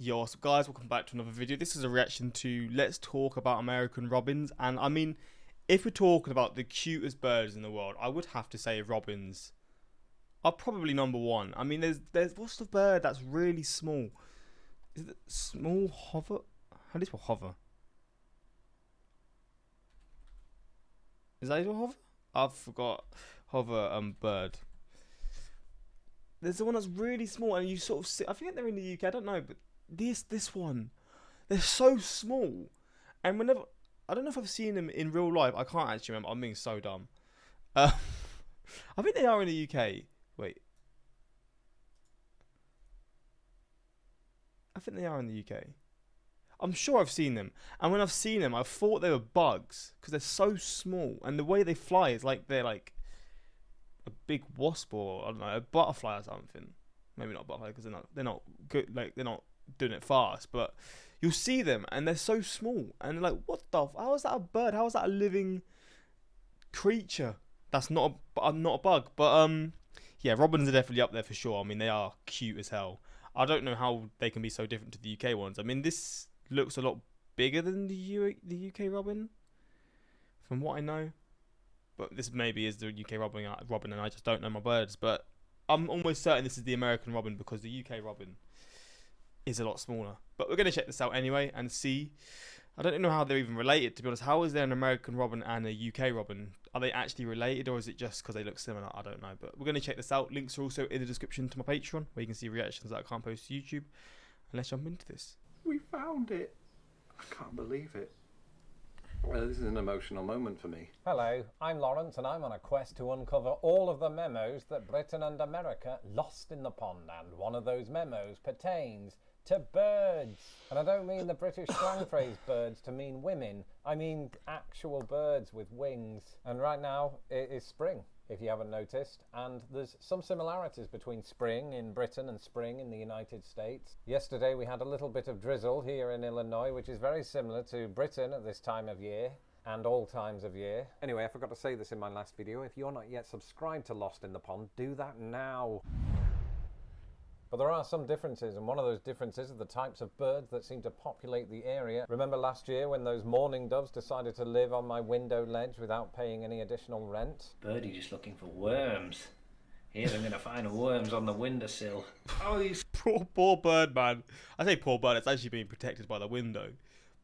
Yo, what's up guys, welcome back to another video. This is a reaction to Let's Talk About American Robins. And I mean, if we're talking about the cutest birds in the world, I would have to say robins are probably number one. I mean, there's what's the bird that's really small? Is it small hover? How do you spell hover? Is that even hover? I forgot. Hover bird. There's the one that's really small and you sort of see, I think they're in the UK, I don't know, but this one, they're so small, and whenever I don't know if I've seen them in real life. I can't actually remember. I'm being so dumb. Uh, I think they are in the UK. Wait, I think they are in the UK. I'm sure I've seen them, and when I've seen them, I thought they were bugs because they're so small, and the way they fly is like they're like a big wasp or I don't know, a butterfly or something. Maybe not a butterfly because they're not good. Like they're not doing it fast, but you'll see them and they're so small and like what the how is that a bird, how is that a living creature? That's not a bug, but yeah, robins are definitely up there for sure. I mean, they are cute as hell. I don't know how they can be so different to the UK ones. I mean, this looks a lot bigger than the UK robin from what I know, but this maybe is the UK robin and I just don't know my birds. But I'm almost certain this is the American robin because the UK robin is a lot smaller. But we're going to check this out anyway and see. I don't know how they're even related, to be honest. How is there an American robin and a UK robin? Are they actually related, or is it just because they look similar? I don't know. But we're going to check this out. Links are also in the description to my Patreon, where you can see reactions that I can't post to YouTube. And let's jump into this. We found it. I can't believe it. Well, this is an emotional moment for me. Hello, I'm Lawrence and I'm on a quest to uncover all of the memos that Britain and America lost in the pond, and one of those memos pertains to birds. And I don't mean the British slang phrase birds to mean women, I mean actual birds with wings. And right now it is spring, if you haven't noticed, and there's some similarities between spring in Britain and spring in the United States. Yesterday we had a little bit of drizzle here in Illinois, which is very similar to Britain at this time of year and all times of year. Anyway, I forgot to say this in my last video. If you're not yet subscribed to Lost in the Pond, do that now. But there are some differences, and one of those differences are the types of birds that seem to populate the area. Remember last year when those mourning doves decided to live on my window ledge without paying any additional rent? Birdie just looking for worms. Here I'm going to find worms on the windowsill. Oh, these Poor bird, man. I say poor bird, it's actually being protected by the window.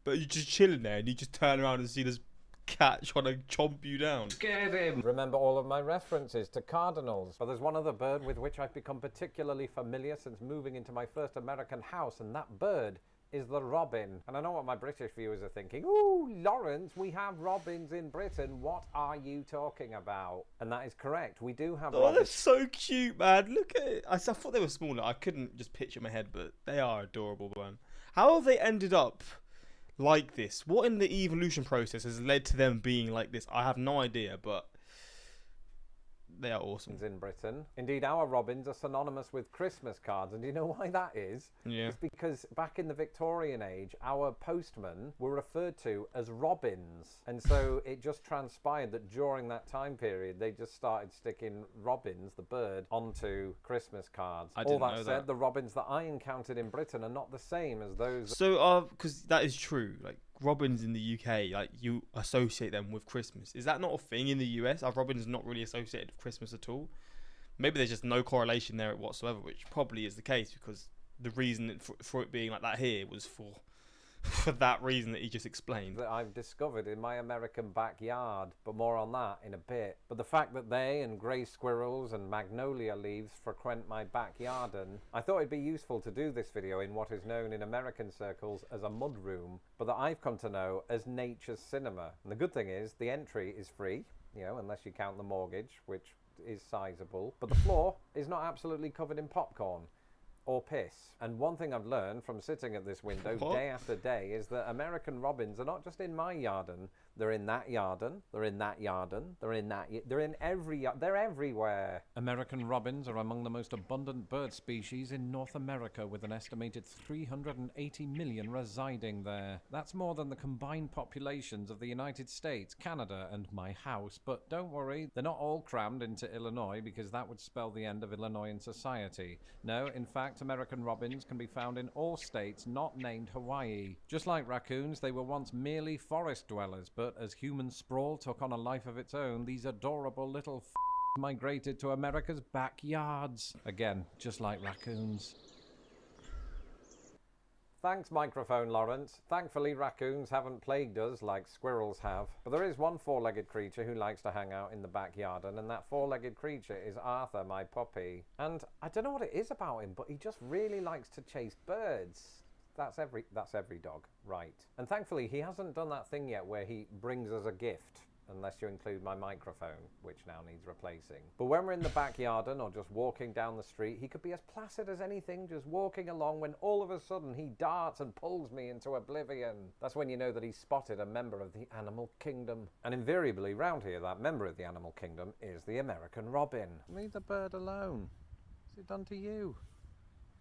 But you're just chilling there and you just turn around and see this cat trying to chomp you down. scared him. Remember all of my references to cardinals. But there's one other bird with which I've become particularly familiar since moving into my first American house, and that bird is the robin. And I know what my British viewers are thinking. Ooh, Lawrence, we have robins in Britain. What are you talking about? And that is correct. We do have Oh, robins. they're so cute, man. Look at it. I thought they were smaller. I couldn't just picture in my head, but they are adorable, man. How have they ended up like this? What in the evolution process has led to them being like this? I have no idea, but they are awesome. In Britain. Indeed, our robins are synonymous with Christmas cards, and do you know why that is? Yeah. It's because back in the Victorian age, our postmen were referred to as robins, and so it just transpired that during that time period, they just started sticking robins, the bird, onto Christmas cards. I All didn't that know said, that. the robins that I encountered in Britain are not the same as those. So, because that is true. Like robins in the UK, like you associate them with Christmas. Is that not a thing in the US? Are robins not really associated with Christmas at all? Maybe there's just no correlation there whatsoever, which probably is the case because the reason for it being like that here was for that reason that he just explained. That I've discovered in my American backyard, but more on that in a bit. But the fact that they and grey squirrels and magnolia leaves frequent my backyard, and I thought it'd be useful to do this video in what is known in American circles as a mud room, but that I've come to know as nature's cinema. And the good thing is the entry is free, you know, unless you count the mortgage, which is sizable, but the floor is not absolutely covered in popcorn or piss. And one thing I've learned from sitting at this window What? day after day is that American robins are not just in my garden, they're in that garden, they're in that garden, they're in that, they're in every, they're everywhere. American robins are among the most abundant bird species in North America, with an estimated 380 million residing there. That's more than the combined populations of the United States, Canada, and my house. But don't worry, they're not all crammed into Illinois, because that would spell the end of Illinoisan society. No, in fact, fact, American robins can be found in all states not named Hawaii. Just like raccoons, they were once merely forest dwellers, but as human sprawl took on a life of its own, these adorable little migrated to America's backyards. Again, just like raccoons. Thanks, Microphone Lawrence. Thankfully, raccoons haven't plagued us like squirrels have. But there is one four-legged creature who likes to hang out in the backyard, and that four-legged creature is Arthur, my puppy. And I don't know what it is about him, but he just really likes to chase birds. That's every dog, right? And thankfully, he hasn't done that thing yet where he brings us a gift. Unless you include my microphone, which now needs replacing. But when we're in the backyard or just walking down the street, he could be as placid as anything, just walking along, when all of a sudden he darts and pulls me into oblivion. That's when you know that he's spotted a member of the animal kingdom. And invariably round here, that member of the animal kingdom is the American robin. Leave the bird alone. What's it done to you?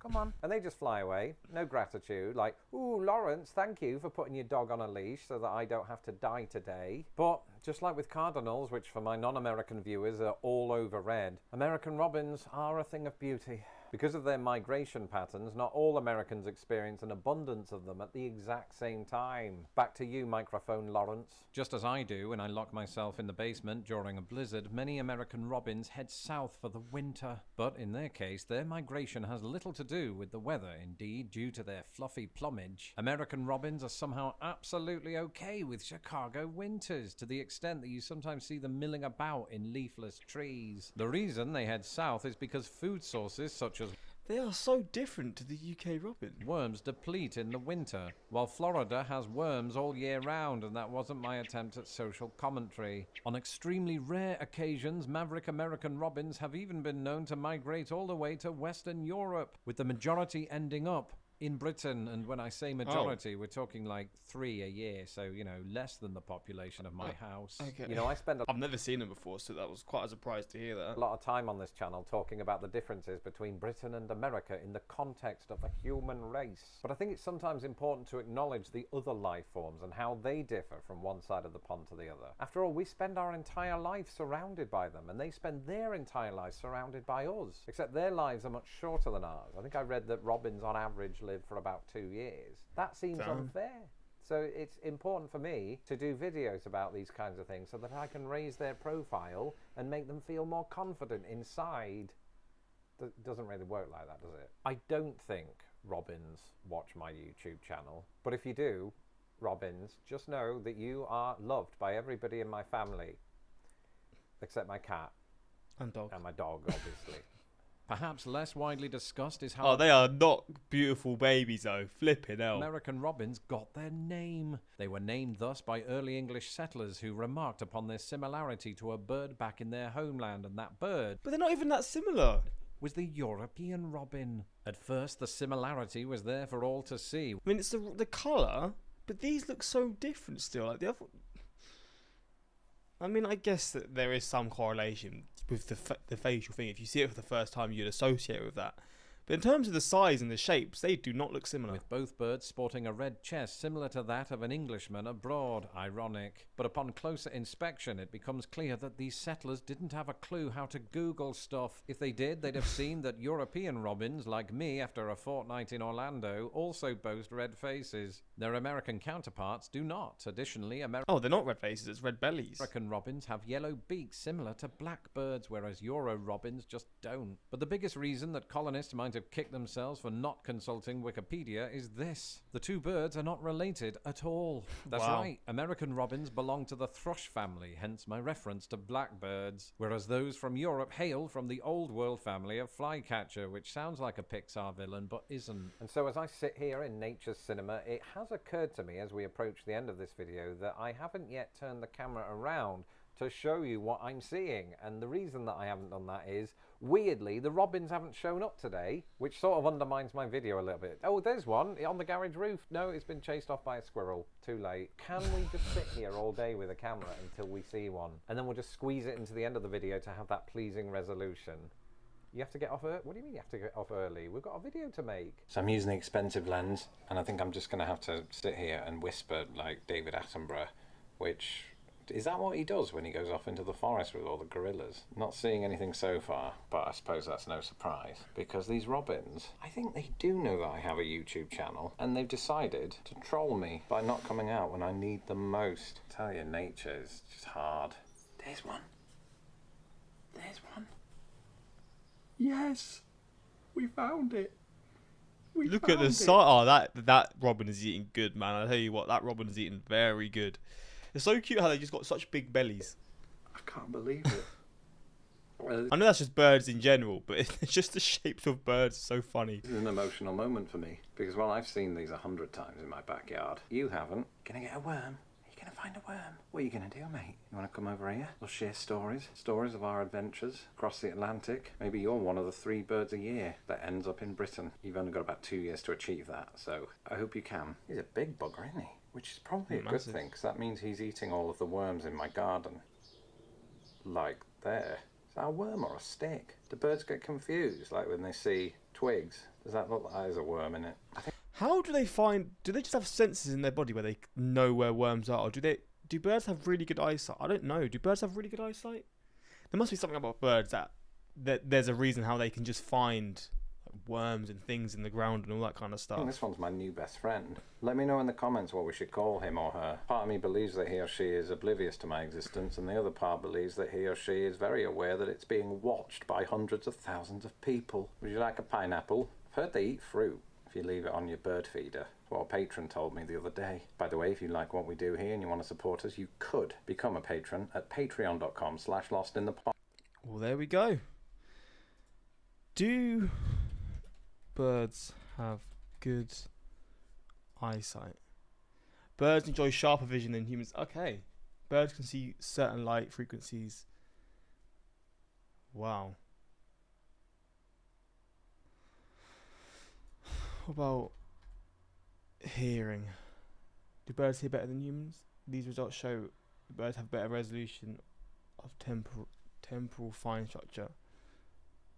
Come on. And they just fly away. No gratitude. Like, ooh, Lawrence, thank you for putting your dog on a leash so that I don't have to die today. But just like with cardinals, which for my non-American viewers are all over red, American robins are a thing of beauty. Because of their migration patterns, not all Americans experience an abundance of them at the exact same time. Back to you, Microphone Lawrence. Just as I do when I lock myself in the basement during a blizzard, many American robins head south for the winter. But in their case, their migration has little to do with the weather. Indeed, due to their fluffy plumage, American robins are somehow absolutely okay with Chicago winters, to the extent that you sometimes see them milling about in leafless trees. The reason they head south is because food sources such as They are so different to the UK robin. worms deplete in the winter, while Florida has worms all year round, and that wasn't my attempt at social commentary. On extremely rare occasions, maverick American robins have even been known to migrate all the way to Western Europe, with the majority ending up in Britain. And when I say majority, we're talking like 3 a year, so, you know, less than the population of my house. Okay. You know, I spend I've never seen them before, so that was quite a surprise to hear that. a lot of time on this channel talking about the differences between Britain and America in the context of the human race. But I think it's sometimes important to acknowledge the other life forms and how they differ from one side of the pond to the other. After all, we spend our entire life surrounded by them, and they spend their entire lives surrounded by us. Except their lives are much shorter than ours. I think I read that robins on average live for about 2 years. That seems unfair. So it's important for me to do videos about these kinds of things so that I can raise their profile and make them feel more confident inside. Doesn't really work like that, does it? I don't think robins watch my YouTube channel. But if you do, robins, just know that you are loved by everybody in my family. Except my cat. And dog. And my dog, obviously. Perhaps less widely discussed is how... Oh, they are not beautiful babies, though. Flipping hell. American robins got their name. They were named thus by early English settlers who remarked upon their similarity to a bird back in their homeland, and that bird... But they're not even that similar. ...was the European robin. At first, the similarity was there for all to see. I mean, it's the colour, but these look so different still. Like the other... I mean, I guess that there is some correlation with the facial thing. If you see it for the first time, you'd associate it with that. But in terms of the size and the shapes, they do not look similar. With both birds sporting a red chest similar to that of an Englishman abroad. Ironic. But upon closer inspection, it becomes clear that these settlers didn't have a clue how to Google stuff. If they did, they'd have seen that European robins, like me after a fortnight in Orlando, also boast red faces. Their American counterparts do not. Additionally, Oh, they're not red faces, it's red bellies. American robins have yellow beaks similar to blackbirds, whereas Euro robins just don't. But the biggest reason that colonists might have kicked themselves for not consulting Wikipedia is this. The two birds are not related at all. That's Wow. right. American robins belong to the thrush family, hence my reference to blackbirds, whereas those from Europe hail from the old world family of flycatcher, which sounds like a Pixar villain, but isn't. And so as I sit here in nature's cinema, it has occurred to me as we approach the end of this video that I haven't yet turned the camera around to show you what I'm seeing. And the reason that I haven't done that is, weirdly, the robins haven't shown up today, which sort of undermines my video a little bit. Oh, there's one on the garage roof. No, it's been chased off by a squirrel. Too late. Can we just sit here all day with a camera until we see one? And then we'll just squeeze it into the end of the video to have that pleasing resolution. You have to get off early? What do you mean you have to get off early? We've got a video to make. So I'm using the expensive lens, and I think I'm just going to have to sit here and whisper like David Attenborough, which Is that what he does when he goes off into the forest with all the gorillas? Not seeing anything so far, but I suppose that's no surprise. Because these robins, I think they do know that I have a YouTube channel, and they've decided to troll me by not coming out when I need them most. I tell you, nature is just hard. There's one. There's one. Yes! We found it! Look at the size. Oh, that robin is eating good, man. I tell you what, that robin is eating very good. It's so cute how they just got such big bellies. I can't believe it. I know that's just birds in general, but it's just the shapes of birds are so funny. This is an emotional moment for me, because while I've seen these 100 times in my backyard, you haven't. Gonna get a worm? Are you gonna find a worm? What are you gonna do, mate? You wanna come over here? We'll share stories of our adventures across the Atlantic. Maybe you're one of the 3 birds a year that ends up in Britain. You've only got about 2 years to achieve that, so I hope you can. He's a big bugger, isn't he? Which is probably a good thing, because that means he's eating all of the worms in my garden. Like there. Is that a worm or a stick? Do birds get confused, like when they see twigs? Does that look like there's a worm in it? How do they find... Do they just have sensors in their body where they know where worms are? Or do birds have really good eyesight? I don't know. Do birds have really good eyesight? There must be something about birds that there's a reason how they can just find worms and things in the ground and all that kind of stuff. This one's my new best friend. Let me know in the comments what we should call him or her. Part of me believes that he or she is oblivious to my existence, and the other part believes that he or she is very aware that it's being watched by hundreds of thousands of people. Would you like a pineapple? I've heard they eat fruit if you leave it on your bird feeder. That's what a patron told me the other day. By the way, if you like what we do here and you want to support us, you could become a patron at patreon.com/lostinthepond. Well, there we go. Do birds have good eyesight? Birds enjoy sharper vision than humans. Okay. Birds can see certain light frequencies. Wow. What about hearing? Do birds hear better than humans? These results show birds have better resolution of temporal fine structure.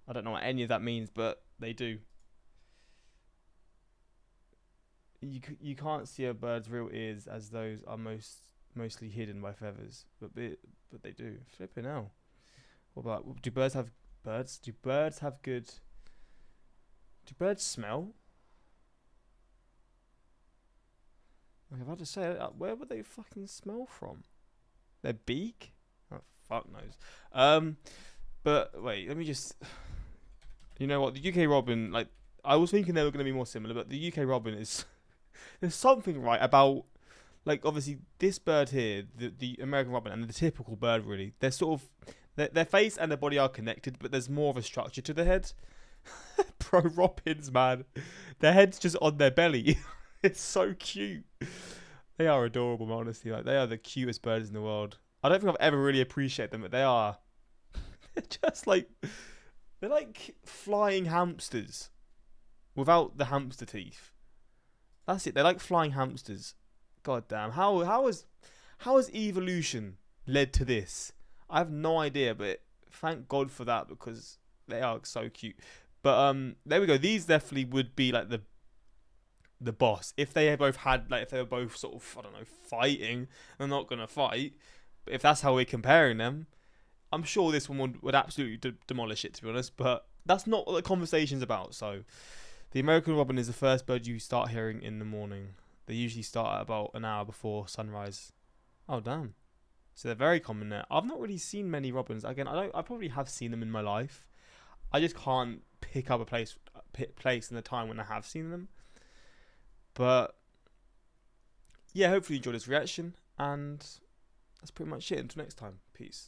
I don't know what any of that means, but they do. You can't see a bird's real ears, as those are mostly hidden by feathers, but they do. Flipping hell. What about, do birds have good? Do birds smell? Like, I've had to say, where would they fucking smell from? Their beak? Oh, fuck knows. But wait, let me just. You know what? The UK robin, like, I was thinking they were going to be more similar, but the UK robin is. There's something right about, like, obviously this bird here, the American robin, and the typical bird really. They're sort of, their face and their body are connected, but there's more of a structure to the head. Pro robins, man, their head's just on their belly. It's so cute. They are adorable, honestly. Like, they are the cutest birds in the world. I don't think I've ever really appreciated them, but they are. They're just like, they're like flying hamsters without the hamster teeth. That's it. They're like flying hamsters. God damn. How has evolution led to this? I have no idea, but thank God for that, because they are so cute. But there we go. These definitely would be like the boss. If they both had, like, if they were both sort of, I don't know, fighting, they're not gonna fight. But if that's how we're comparing them, I'm sure this one would absolutely demolish it, to be honest. But that's not what the conversation's about. So the American robin is the first bird you start hearing in the morning. They usually start at about an hour before sunrise. Oh damn! So they're very common there. I've not really seen many robins. Again, I probably have seen them in my life. I just can't pick up a place in the time when I have seen them. But yeah, hopefully you enjoyed this reaction, and that's pretty much it. Until next time, peace.